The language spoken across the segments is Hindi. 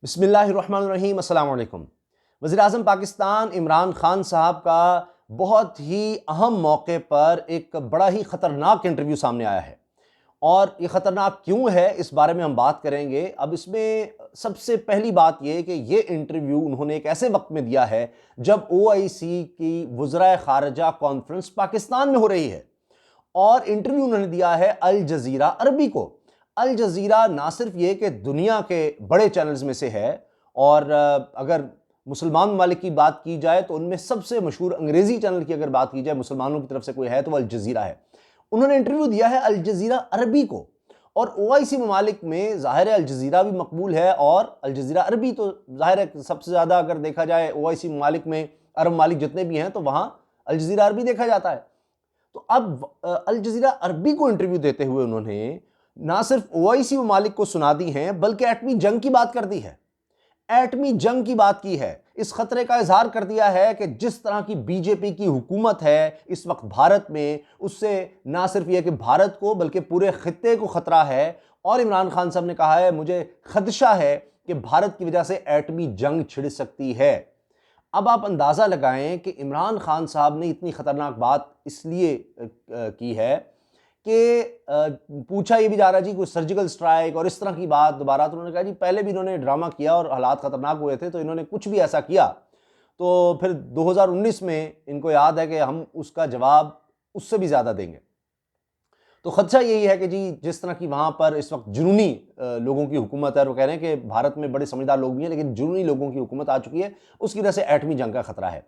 बिस्मिल्लाहिर्रहमानिर्रहीम अस्सलाम वालेकुम। वज़ीर-ए-आज़म पाकिस्तान इमरान खान साहब का बहुत ही अहम मौके पर एक बड़ा ही ख़तरनाक इंटरव्यू सामने आया है और ये ख़तरनाक क्यों है इस बारे में हम बात करेंगे। अब इसमें सबसे पहली बात ये कि ये इंटरव्यू उन्होंने एक ऐसे वक्त में दिया है जब ओआईसी की वज़राए ख़ारिजा कॉन्फ्रेंस पाकिस्तान में हो रही है और इंटरव्यू उन्होंने दिया है अल जज़ीरा अरबी को। अल जज़ीरा ना सिर्फ ये कि दुनिया के बड़े चैनल्स में से है और अगर मुसलमान ममालिक की बात की जाए तो उनमें सबसे मशहूर अंग्रेज़ी चैनल की अगर बात की जाए मुसलमानों की तरफ से कोई है तो अल जज़ीरा है। उन्होंने इंटरव्यू दिया है अल जज़ीरा अरबी को और ओआईसी ममालिक में ज़ाहिर है अल जज़ीरा भी मकबूल है और अल जज़ीरा अरबी तो ज़ाहिर है सबसे ज़्यादा अगर देखा जाए ओआईसी ममालिक में अरब ममालिक जितने भी हैं तो वहाँ अल जज़ीरा अरबी देखा जाता है। तो अब अल जज़ीरा अरबी को इंटरव्यू देते हुए उन्होंने ना सिर्फ ओआईसी ममालिक को सुना दी हैं बल्कि एटमी जंग की बात कर दी है। एटमी जंग की बात की है, इस खतरे का इजहार कर दिया है कि जिस तरह की बीजेपी की हुकूमत है इस वक्त भारत में, उससे ना सिर्फ यह कि भारत को बल्कि पूरे खित्ते को खतरा है। और इमरान खान साहब ने कहा है मुझे खदशा है कि भारत की वजह से एटमी जंग छिड़ सकती है। अब आप अंदाज़ा लगाएं कि इमरान खान साहब ने इतनी ख़तरनाक बात इसलिए की है कि पूछा ये भी जा रहा जी कोई सर्जिकल स्ट्राइक और इस तरह की बात दोबारा, तो उन्होंने कहा जी पहले भी इन्होंने ड्रामा किया और हालात ख़तरनाक हुए थे तो इन्होंने कुछ भी ऐसा किया तो फिर 2019 में इनको याद है कि हम उसका जवाब उससे भी ज़्यादा देंगे। तो खदशा यही है कि जी जिस तरह की वहाँ पर इस वक्त जुनूनी लोगों की हुकूमत है और वो कह रहे हैं कि भारत में बड़े समझदार लोग भी हैं लेकिन जुनूनी लोगों की हुकूमत आ चुकी है, उसकी वजह से एटमी जंग का खतरा है।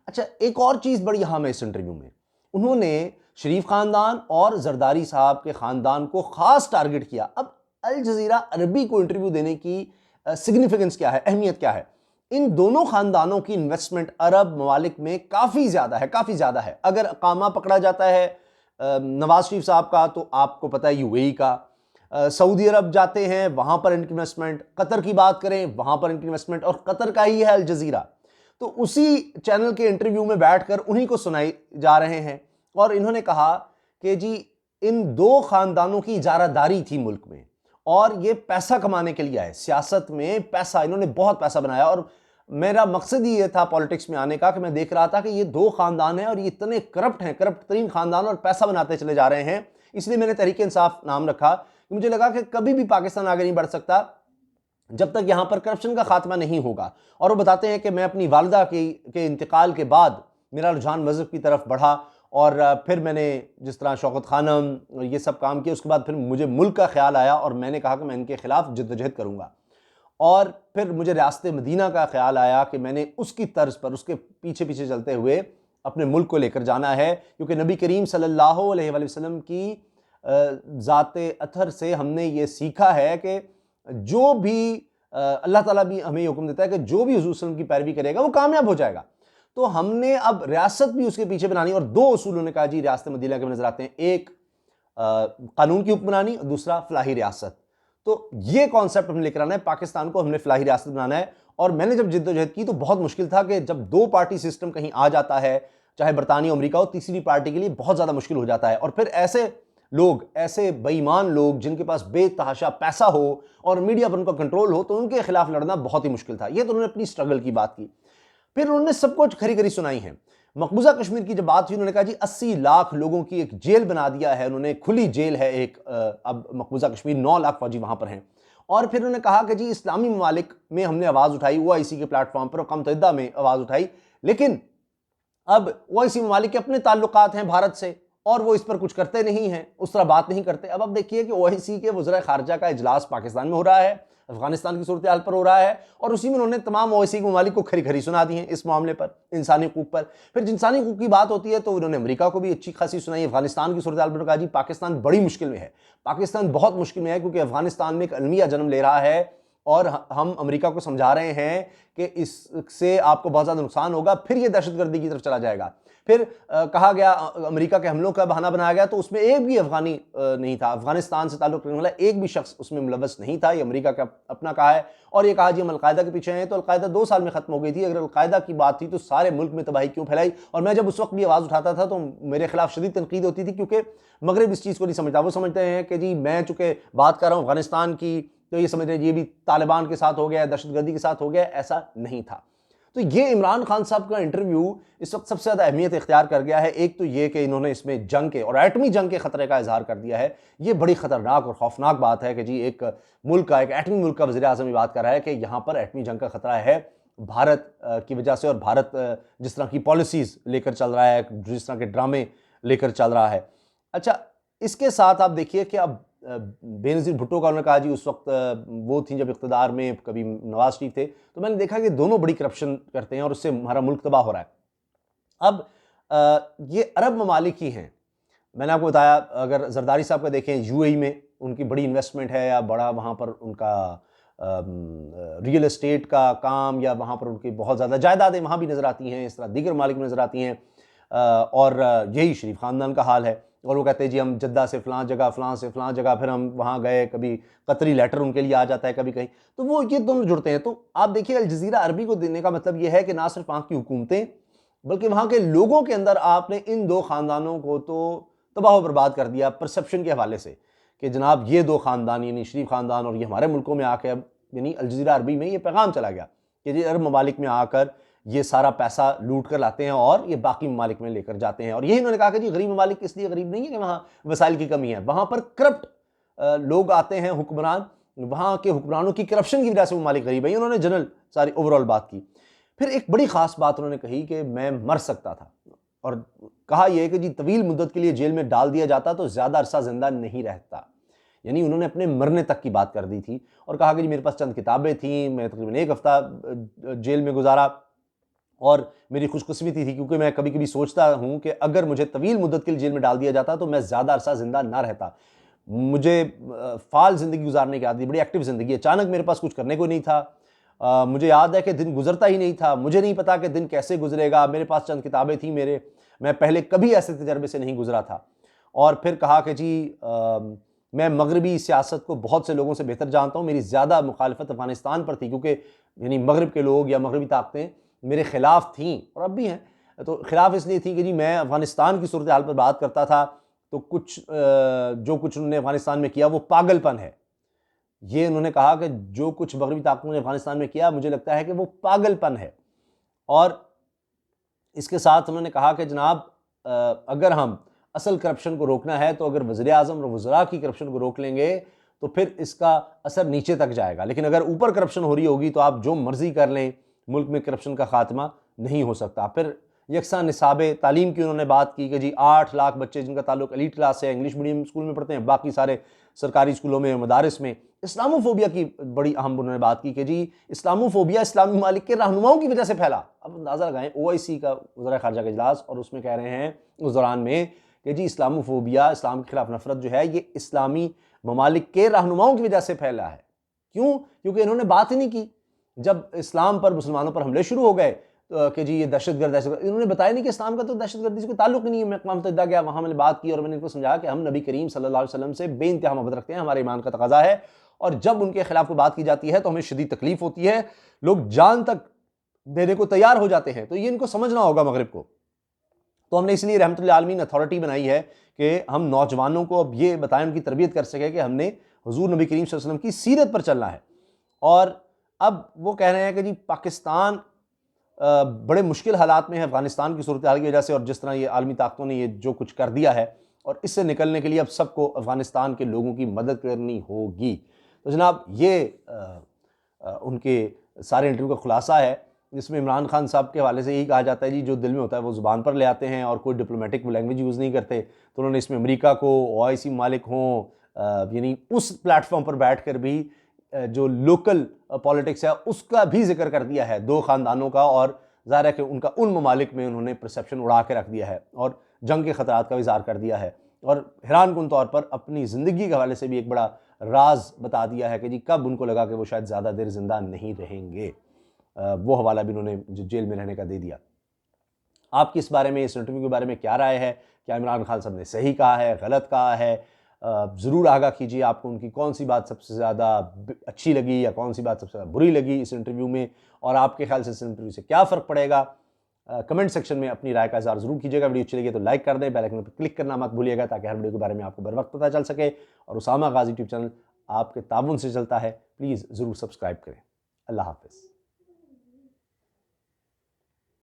अच्छा, एक और चीज़ बड़ी अहम है इस इंटरव्यू में, उन्होंने शरीफ ख़ानदान और जरदारी साहब के ख़ानदान को ख़ास टारगेट किया। अब अल जज़ीरा अरबी को इंटरव्यू देने की सिग्निफिकेंस क्या है, अहमियत क्या है? इन दोनों ख़ानदानों की इन्वेस्टमेंट अरब ममालिक में काफ़ी ज़्यादा है, काफ़ी ज़्यादा है। अगर अकामा पकड़ा जाता है नवाज शरीफ साहब का तो आपको पता है यूएई का, सऊदी अरब जाते हैं वहाँ पर इनकी इन्वेस्टमेंट, कतर की बात करें वहाँ पर इनकी इन्वेस्टमेंट और कतर का ही है अल जज़ीरा। तो उसी चैनल के इंटरव्यू में बैठकर उन्हीं को सुनाई जा रहे हैं और इन्होंने कहा कि जी इन दो खानदानों की इजारादारी थी मुल्क में और ये पैसा कमाने के लिए आए, सियासत में पैसा, इन्होंने बहुत पैसा बनाया। और मेरा मकसद ही ये था पॉलिटिक्स में आने का कि मैं देख रहा था कि ये दो खानदान हैं और ये इतने करप्ट हैं, करप्ट तरीन खानदान और पैसा बनाते चले जा रहे हैं। इसलिए मैंने तहरीक इंसाफ नाम रखा। मुझे लगा कि कभी भी पाकिस्तान आगे नहीं बढ़ सकता जब तक यहाँ पर करप्शन का खात्मा नहीं होगा। और वो बताते हैं कि मैं अपनी वालदा के इंतकाल के बाद मेरा रुझान मज़हब की तरफ बढ़ा और फिर मैंने जिस तरह शौकत खानम ये सब काम किया, उसके बाद फिर मुझे मुल्क का ख्याल आया और मैंने कहा कि मैं इनके खिलाफ जद्दोजहद करूँगा। और फिर मुझे रियासत मदीना का ख्याल आया कि मैंने उसकी तर्ज पर उसके पीछे पीछे चलते हुए अपने मुल्क को लेकर जाना है, क्योंकि नबी करीम सल्लल्लाहु अलैहि वसल्लम की ज़ाते अथर से हमने ये सीखा है कि जो भी अल्लाह ताला भी हमें हुक्म देता है कि जो भी हुज़ूर सल्लल्लाहु अलैहि वसल्लम की पैरवी करेगा वो कामयाब हो जाएगा। तो हमने अब रियासत भी उसके पीछे बनानी और दो उसूल उन्होंने कहा जी रियासत मदीना के नजर आते हैं, एक कानून की हुक्मरानी और दूसरा फलाही रियासत। तो ये कॉन्सेप्ट हमने लेकर आना है, पाकिस्तान को हमने फलाही रियासत बनाना है। और मैंने जब जिद्दोजहद की तो बहुत मुश्किल था कि जब दो पार्टी सिस्टम कहीं आ जाता है, चाहे बरतानिया अमेरिका हो, तीसरी पार्टी के लिए बहुत ज़्यादा मुश्किल हो जाता है। और फिर ऐसे लोग, ऐसे बेईमान लोग जिनके पास बेतहाशा पैसा हो और मीडिया पर उनका कंट्रोल हो, तो उनके खिलाफ लड़ना बहुत ही मुश्किल था। ये तो उन्होंने अपनी स्ट्रगल की बात की। फिर उन्होंने सब कुछ खरी खरी सुनाई है। मकबूजा कश्मीर की जब बात हुई उन्होंने कहा जी 80 लाख लोगों की एक जेल बना दिया है उन्होंने, खुली जेल है एक, अब मकबूजा कश्मीर 9 लाख फौजी वहां पर हैं। और फिर उन्होंने कहा कि जी इस्लामी ममालिक में हमने आवाज़ उठाई, ओआईसी के प्लेटफॉर्म पर, अक़वाम मुत्तहिदा में आवाज़ उठाई, लेकिन अब ओआईसी ममालिक के अपने ताल्लुकात हैं भारत से और वो इस पर कुछ करते नहीं हैं, उस तरह बात नहीं करते। अब देखिए कि ओआईसी के वज़ीर ख़ारिजा का इजलास पाकिस्तान में हो रहा है, अफगानिस्तान की सूरत हाल पर हो रहा है और उसी में उन्होंने तमाम ओआईसी के ममालिक को खरी खरी सुना दी है इस मामले पर, इंसानी हकूक़ पर। फिर इंसानी हकूक़ की बात होती है तो उन्होंने अमेरिका को भी अच्छी खासी सुनाई, अफगानिस्तान की सूरत हाल पर कहा जी पाकिस्तान बड़ी मुश्किल में है, पाकिस्तान बहुत मुश्किल में है क्योंकि अफगानिस्तान में एक अलमिया जन्म ले रहा है और हम अमेरिका को समझा रहे हैं कि इससे आपको बहुत ज़्यादा नुकसान होगा, फिर ये दहशतगर्दी की तरफ चला जाएगा। फिर कहा गया, अमेरिका के हमलों का बहाना बनाया गया तो उसमें एक भी अफगानी नहीं था, अफगानिस्तान से ताल्लुक़ रखने वाला एक भी शख्स उसमें मुलव्वस नहीं था, ये अमेरिका का अपना कहा है। और ये कहा जी हम अलकायदा के पीछे हैं, तो अलकायदा 2 साल में ख़त्म हो गई थी। अगर अलकायदा की बात थी तो सारे मुल्क में तबाही क्यों फैलाई? और मैं जब उस वक्त भी आवाज़ उठाता था तो मेरे खिलाफ शदीद तनकीद होती थी, क्योंकि मगरब इस चीज़ को नहीं समझता। वो समझते हैं कि जी मैं चूँकि बात कर रहा हूँ अफगानिस्तान की तो ये समझ रहे ये भी तालिबान के साथ हो गया, दहशतगर्दी के साथ हो गया, ऐसा नहीं था। तो ये इमरान खान साहब का इंटरव्यू इस वक्त सबसे ज़्यादा अहमियत इख्तियार कर गया है। एक तो ये कि इन्होंने इसमें जंग के और एटमी जंग के खतरे का इजहार कर दिया है। ये बड़ी खतरनाक और खौफनाक बात है कि जी एक मुल्क का, एक एटमी मुल्क का वज़ीर आज़म ये बात कर रहा है कि यहाँ पर एटमी जंग का खतरा है भारत की वजह से, और भारत जिस तरह की पॉलिसीज़ लेकर चल रहा है, जिस तरह के ड्रामे लेकर चल रहा है। अच्छा, इसके साथ आप देखिए कि अब बेनज़ीर भुट्टो का उन्होंने कहा जी उस वक्त वो थी जब इक़्तिदार में, कभी नवाज शरीफ थे, तो मैंने देखा कि दोनों बड़ी करप्शन करते हैं और उससे हमारा मुल्क तबाह हो रहा है। अब ये अरब ममालिक ही हैं। मैंने आपको बताया, अगर जरदारी साहब का देखें, यूएई में उनकी बड़ी इन्वेस्टमेंट है, या बड़ा वहाँ पर उनका रियल एस्टेट का काम, या वहाँ पर उनकी बहुत ज़्यादा जायदादें वहाँ भी नज़र आती हैं, इस तरह दीगर ममालिक में नज़र आती हैं। और यही शरीफ ख़ानदान का हाल है। और वो कहते हैं जी हम जद्दा से फ़लाँ जगह, फ़लाँ से फ़लाँ जगह, फिर हम वहाँ गए, कभी कतरी लेटर उनके लिए आ जाता है, कभी कहीं, तो वो ये दोनों जुड़ते हैं। तो आप देखिए, अल जज़ीरा अरबी को देने का मतलब ये है कि ना सिर्फ वहाँ की हुकूमतें, बल्कि वहाँ के लोगों के अंदर आपने इन दो ख़ानदानों को तो तबाह व बर्बाद कर दिया परसेप्शन के हवाले से, कि जनाब ये दो ख़ानदान, यानी शरीफ ख़ानदान, और ये हमारे मुल्कों में आके अब यानी अल जज़ीरा अरबी में ये पैगाम चला गया कि जी अरब ममालिक में आकर ये सारा पैसा लूट कर लाते हैं और ये बाकी ममालिक में लेकर जाते हैं। और यही उन्होंने कहा कि जी गरीब ममालिक इसलिए गरीब नहीं है कि वहाँ वसाइल की कमी है, वहाँ पर करप्ट लोग आते हैं, हुक्मरान, वहाँ के हुक्मरानों की करप्शन की वजह से ममालिक गरीब है। उन्होंने जनरल सारी ओवरऑल बात की। फिर एक बड़ी ख़ास बात उन्होंने कही कि मैं मर सकता था, और कहा यह कि जी तवील मुद्दत के लिए जेल में डाल दिया जाता तो ज़्यादा अरसा ज़िंदा नहीं रहता। यानी उन्होंने अपने मरने तक की बात कर दी थी, और कहा कि जी मेरे पास चंद किताबें थीं, मैं तकरीबन 1 हफ़्ता जेल में गुजारा, और मेरी खुशकिस्मती थी क्योंकि मैं कभी कभी सोचता हूँ कि अगर मुझे तवील मुद्दत के लिए जेल में डाल दिया जाता तो मैं ज़्यादा अरसा ज़िंदा ना रहता। मुझे फ़ाल ज़िंदगी गुजारने की आदत, बड़ी एक्टिव ज़िंदगी, अचानक मेरे पास कुछ करने को नहीं था। मुझे याद है कि दिन गुजरता ही नहीं था, मुझे नहीं पता कि दिन कैसे गुजरेगा। मेरे पास चंद किताबें थी, मैं पहले कभी ऐसे तजर्बे से नहीं गुजरा था। और फिर कहा कि जी मैं मगरबी सियासत को बहुत से लोगों से बेहतर जानता हूँ, मेरी ज़्यादा मुखालफत अफ़गानिस्तान पर थी, क्योंकि यानी मगरब के लोग या मगरबी ताकतें मेरे ख़िलाफ़ थीं, और अब भी हैं। तो ख़िलाफ़ इसलिए थी कि जी मैं अफ़गानिस्तान की सूरत हाल पर बात करता था, तो कुछ जो कुछ उन्होंने अफ़गानिस्तान में किया वो पागलपन है। ये उन्होंने कहा कि जो कुछ मगरबी ताकतों ने अफ़गानिस्तान में किया, मुझे लगता है कि वो पागलपन है। और इसके साथ उन्होंने कहा कि जनाब अगर हम असल करप्शन को रोकना है, तो अगर वज़ीर आज़म और वज़रा की करप्शन को रोक लेंगे तो फिर इसका असर नीचे तक जाएगा, लेकिन अगर ऊपर करप्शन हो रही होगी तो आप जो मर्ज़ी कर लें, मुल्क में करप्शन का खात्मा नहीं हो सकता। फिर यकसा निसाब तालीम की उन्होंने बात की कि जी 8 लाख बच्चे जिनका ताल्लुक एलीट क्लास से इंग्लिश मीडियम स्कूल में पढ़ते हैं, बाकी सारे सरकारी स्कूलों में, मदारिस में। इस्लामोफोबिया की बड़ी अहम उन्होंने बात की कि जी इस्लामोफोबिया इस्लामी ममालिक के रहनुमाओं की वजह से फैला। अब अंदाज़ा लगाएं, OIC का वज़ीर ख़ारजा का इजलास, और उसमें कह रहे हैं उस दौरान में कि जी इस्लामोफोबिया, इस्लाम के खिलाफ नफरत जो है, ये इस्लामी ममालिक के रहनुमाओं की वजह से फैला है। क्यों? क्योंकि इन्होंने बात ही नहीं की। जब इस्लाम पर, मुसलमानों पर हमले शुरू हो गए कि जी ये दहशतगर्द, इन्होंने बताया नहीं कि इस्लाम का तो दहशतगर्दी से कोई ताल्लुक ही नहीं है। मैं अक़वाम मुत्तहिदा गया, वहाँ मैंने बात की और मैंने इनको समझाया कि हम नबी करीम सल्लल्लाहु अलैहि वसल्लम से बेइंतहा मोहब्बत रखते हैं, हमारे ईमान का तकाज़ा है, और जब उनके खिलाफ कोई बात की जाती है तो हमें शदीद तकलीफ होती है, लोग जान तक देने को तैयार हो जाते हैं। तो ये इनको समझना होगा मगरिब को। तो हमने इसलिए रहमतुल्लिल आलमीन अथॉरिटी बनाई है कि हम नौजवानों को अब ये बताएं, उनकी तरबियत कर सकें कि हमने हुजूर नबी करीम सल्लल्लाहु अलैहि वसल्लम की सीरत पर चलना है। और अब वो कह रहे हैं कि जी पाकिस्तान बड़े मुश्किल हालात में है अफ़गानिस्तान की सूरत हाल की वजह से, और जिस तरह ये आलमी ताकतों ने ये जो कुछ कर दिया है, और इससे निकलने के लिए अब सबको अफ़गानिस्तान के लोगों की मदद करनी होगी। तो जनाब ये उनके सारे इंटरव्यू का खुलासा है, जिसमें इमरान खान साहब के हवाले से यही कहा जाता है जी जो दिल में होता है वो ज़ुबान पर ले आते हैं, और कोई डिप्लोमेटिक लैंग्वेज यूज़ नहीं करते। तो उन्होंने इसमें अमेरिका को, OIC मालिक हों, यानी उस प्लेटफॉर्म पर बैठ कर भी जो लोकल पॉलिटिक्स है उसका भी जिक्र कर दिया है, दो ख़ानदानों का, और ज़ाहिर है कि उनका उन ममालिक में उन्होंने परसेप्शन उड़ा के रख दिया है, और जंग के ख़तरात का भी इज़हार कर दिया है, और हैरानकुन तौर पर अपनी ज़िंदगी के हवाले से भी एक बड़ा राज बता दिया है कि जी कब उनको लगा कि वो शायद ज़्यादा देर ज़िंदा नहीं रहेंगे। वो हवाला भी उन्होंने जो जेल में रहने का दे दिया। आपकी इस बारे में, इस इंटरव्यू के बारे में क्या राय है? क्या इमरान खान साहब ने सही कहा है, गलत कहा है? ज़रूर आगाह कीजिए, आपको उनकी कौन सी बात सबसे ज़्यादा अच्छी लगी या कौन सी बात सबसे ज़्यादा बुरी लगी इस इंटरव्यू में, और आपके ख्याल से इस इंटरव्यू से क्या फ़र्क पड़ेगा? कमेंट सेक्शन में अपनी राय का इज़हार ज़रूर कीजिएगा। वीडियो अच्छी लगी तो लाइक कर दें, बेल आइकन पर क्लिक करना मत भूलिएगा, ताकि हर वीडियो के बारे में आपको बर वक्त पता चल सके। और उसामा गाज़ी यूट्यूब चैनल आपके ताउन से चलता है। प्लीज़ ज़रूर सब्सक्राइब करें। अल्लाह हाफ़िज़।